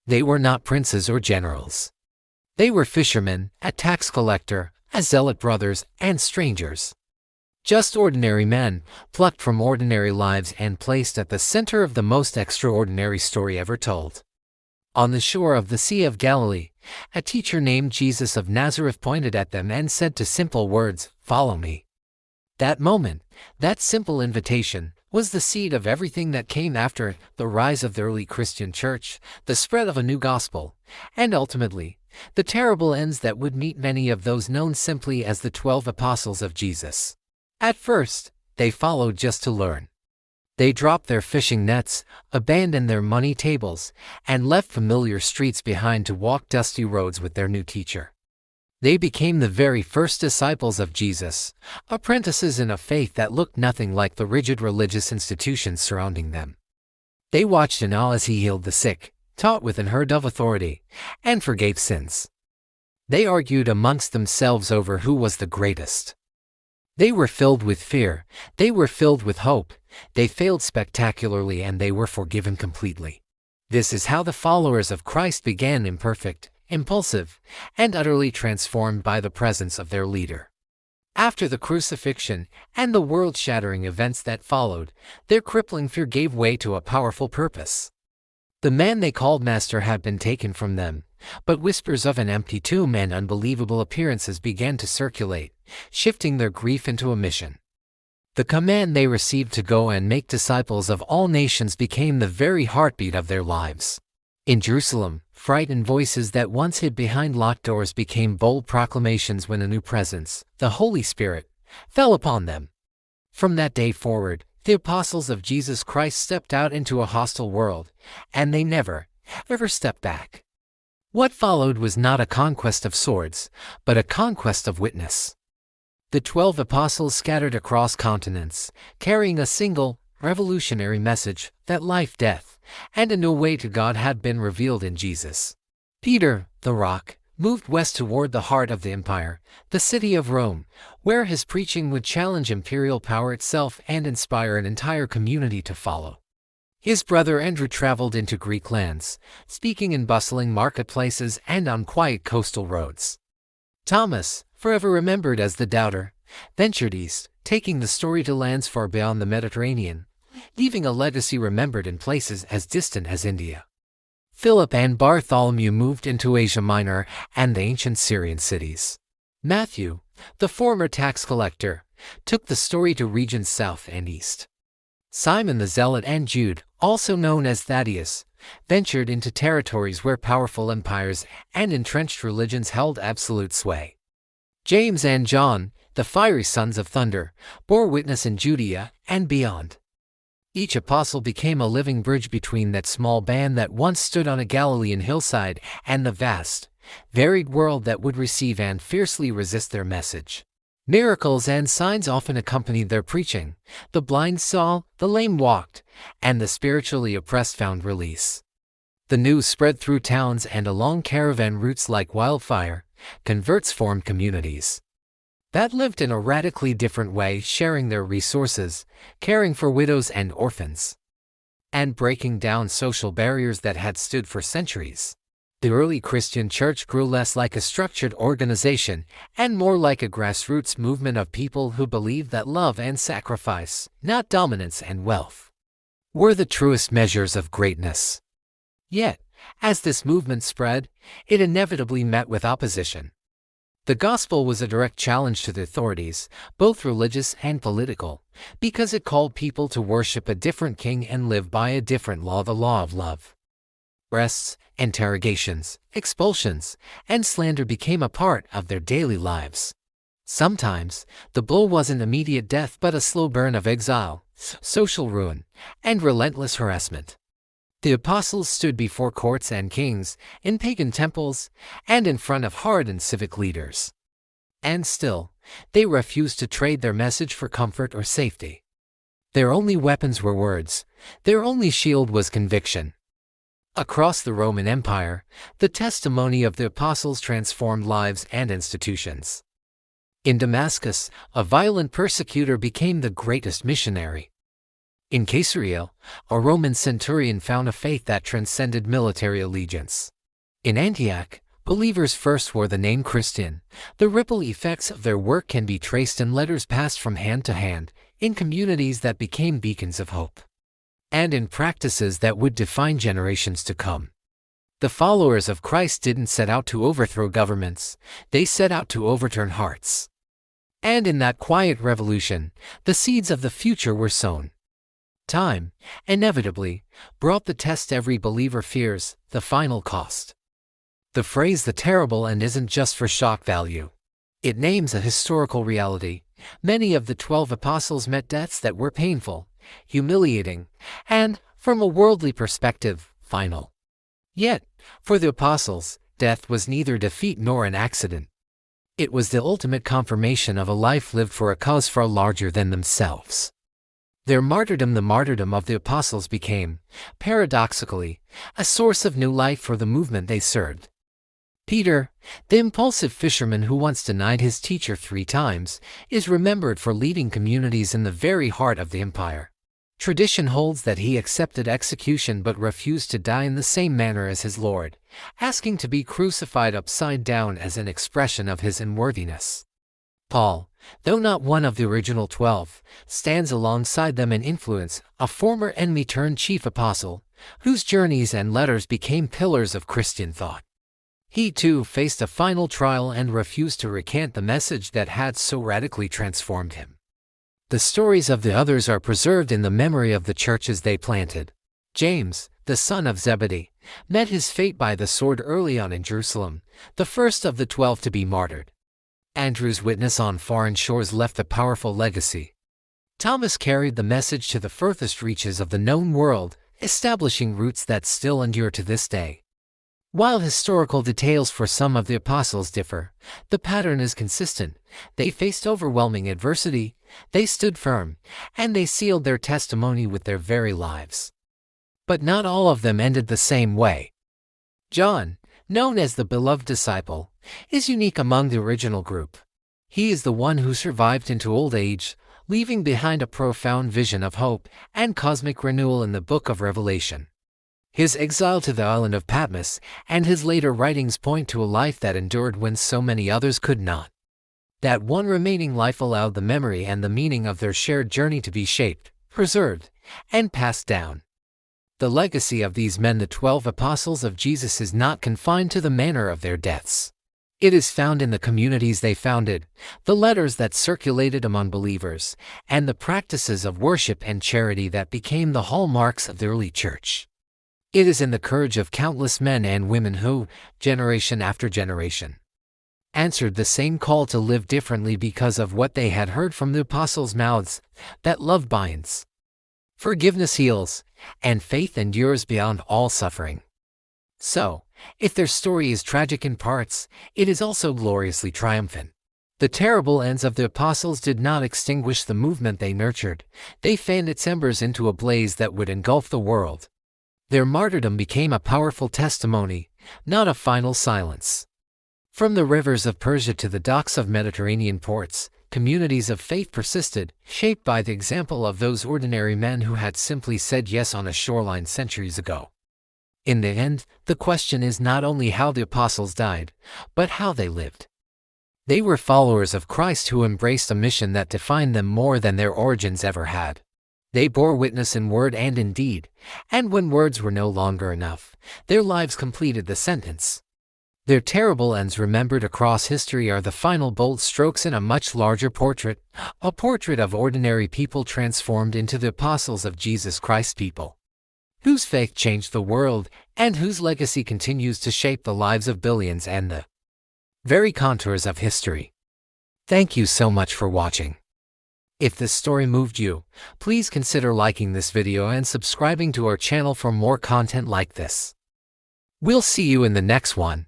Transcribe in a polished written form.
They were not princes or generals. They were fishermen, a tax collector, a zealot brothers, and strangers. Just ordinary men, plucked from ordinary lives and placed at the center of the most extraordinary story ever told. On the shore of the Sea of Galilee, a teacher named Jesus of Nazareth pointed at them and said to simple words, "Follow me." That moment, that simple invitation, was the seed of everything that came after it: the rise of the early Christian church, the spread of a new gospel, and ultimately, the terrible ends that would meet many of those known simply as the 12 apostles of Jesus. At first, they followed just to learn. They dropped their fishing nets, abandoned their money tables, and left familiar streets behind to walk dusty roads with their new teacher. They became the very first disciples of Jesus, apprentices in a faith that looked nothing like the rigid religious institutions surrounding them. They watched in awe as he healed the sick, taught with unheard of authority, and forgave sins. They argued amongst themselves over who was the greatest. They were filled with fear, they were filled with hope, they failed spectacularly, and they were forgiven completely. This is how the followers of Christ began: imperfect, impulsive, and utterly transformed by the presence of their leader. After the crucifixion and the world-shattering events that followed, their crippling fear gave way to a powerful purpose. The man they called Master had been taken from them, but whispers of an empty tomb and unbelievable appearances began to circulate, shifting their grief into a mission. The command they received to go and make disciples of all nations became the very heartbeat of their lives. In Jerusalem, frightened voices that once hid behind locked doors became bold proclamations when a new presence, the Holy Spirit, fell upon them. From that day forward, the apostles of Jesus Christ stepped out into a hostile world, and they never, ever stepped back. What followed was not a conquest of swords, but a conquest of witness. The 12 apostles scattered across continents, carrying a single, revolutionary message that life, death, and a new way to God had been revealed in Jesus. Peter, the rock, moved west toward the heart of the empire, the city of Rome, where his preaching would challenge imperial power itself and inspire an entire community to follow. His brother Andrew traveled into Greek lands, speaking in bustling marketplaces and on quiet coastal roads. Thomas, forever remembered as the doubter, ventured east, taking the story to lands far beyond the Mediterranean, leaving a legacy remembered in places as distant as India. Philip and Bartholomew moved into Asia Minor and the ancient Syrian cities. Matthew, the former tax collector, took the story to regions south and east. Simon the Zealot and Jude, also known as Thaddeus, ventured into territories where powerful empires and entrenched religions held absolute sway. James and John, the fiery sons of thunder, bore witness in Judea and beyond. Each apostle became a living bridge between that small band that once stood on a Galilean hillside and the vast, varied world that would receive and fiercely resist their message. Miracles and signs often accompanied their preaching. The blind saw, the lame walked, and the spiritually oppressed found release. The news spread through towns and along caravan routes like wildfire. Converts formed communities that lived in a radically different way, sharing their resources, caring for widows and orphans, and breaking down social barriers that had stood for centuries. The early Christian church grew less like a structured organization and more like a grassroots movement of people who believed that love and sacrifice, not dominance and wealth, were the truest measures of greatness. Yet, as this movement spread, it inevitably met with opposition. The gospel was a direct challenge to the authorities, both religious and political, because it called people to worship a different king and live by a different law, the law of love. Arrests, interrogations, expulsions, and slander became a part of their daily lives. Sometimes, the blow wasn't immediate death but a slow burn of exile, social ruin, and relentless harassment. The apostles stood before courts and kings, in pagan temples, and in front of hardened civic leaders. And still, they refused to trade their message for comfort or safety. Their only weapons were words. Their only shield was conviction. Across the Roman Empire, the testimony of the apostles transformed lives and institutions. In Damascus, a violent persecutor became the greatest missionary. In Caesarea, a Roman centurion found a faith that transcended military allegiance. In Antioch, believers first wore the name Christian. The ripple effects of their work can be traced in letters passed from hand to hand, in communities that became beacons of hope, and in practices that would define generations to come. The followers of Christ didn't set out to overthrow governments, they set out to overturn hearts. And in that quiet revolution, the seeds of the future were sown. Time, inevitably, brought the test every believer fears, the final cost. The phrase "the terrible end" isn't just for shock value. It names a historical reality. Many of the 12 apostles met deaths that were painful, humiliating, and, from a worldly perspective, final. Yet, for the apostles, death was neither defeat nor an accident. It was the ultimate confirmation of a life lived for a cause far larger than themselves. Their martyrdom, the martyrdom of the apostles, became, paradoxically, a source of new life for the movement they served. Peter, the impulsive fisherman who once denied his teacher 3 times, is remembered for leading communities in the very heart of the empire. Tradition holds that he accepted execution but refused to die in the same manner as his Lord, asking to be crucified upside down as an expression of his unworthiness. Paul, though not one of the original 12, stands alongside them in influence, a former enemy-turned-chief apostle, whose journeys and letters became pillars of Christian thought. He too faced a final trial and refused to recant the message that had so radically transformed him. The stories of the others are preserved in the memory of the churches they planted. James, the son of Zebedee, met his fate by the sword early on in Jerusalem, the first of the 12 to be martyred. Andrew's witness on foreign shores left a powerful legacy. Thomas carried the message to the furthest reaches of the known world, establishing roots that still endure to this day. While historical details for some of the apostles differ, the pattern is consistent. They faced overwhelming adversity, they stood firm, and they sealed their testimony with their very lives. But not all of them ended the same way. John, known as the beloved disciple, is unique among the original group. He is the one who survived into old age, leaving behind a profound vision of hope and cosmic renewal in the book of Revelation. His exile to the island of Patmos and his later writings point to a life that endured when so many others could not. That one remaining life allowed the memory and the meaning of their shared journey to be shaped, preserved, and passed down. The legacy of these men, the 12 apostles of Jesus, is not confined to the manner of their deaths. It is found in the communities they founded, the letters that circulated among believers, and the practices of worship and charity that became the hallmarks of the early church. It is in the courage of countless men and women who, generation after generation, answered the same call to live differently because of what they had heard from the apostles' mouths, that love binds, forgiveness heals, and faith endures beyond all suffering. So, if their story is tragic in parts, it is also gloriously triumphant. The terrible ends of the apostles did not extinguish the movement they nurtured, they fanned its embers into a blaze that would engulf the world. Their martyrdom became a powerful testimony, not a final silence. From the rivers of Persia to the docks of Mediterranean ports, communities of faith persisted, shaped by the example of those ordinary men who had simply said yes on a shoreline centuries ago. In the end, the question is not only how the apostles died, but how they lived. They were followers of Christ who embraced a mission that defined them more than their origins ever had. They bore witness in word and in deed, and when words were no longer enough, their lives completed the sentence. Their terrible ends remembered across history are the final bold strokes in a much larger portrait, a portrait of ordinary people transformed into the apostles of Jesus Christ, people whose faith changed the world and whose legacy continues to shape the lives of billions and the very contours of history. Thank you so much for watching. If this story moved you, please consider liking this video and subscribing to our channel for more content like this. We'll see you in the next one.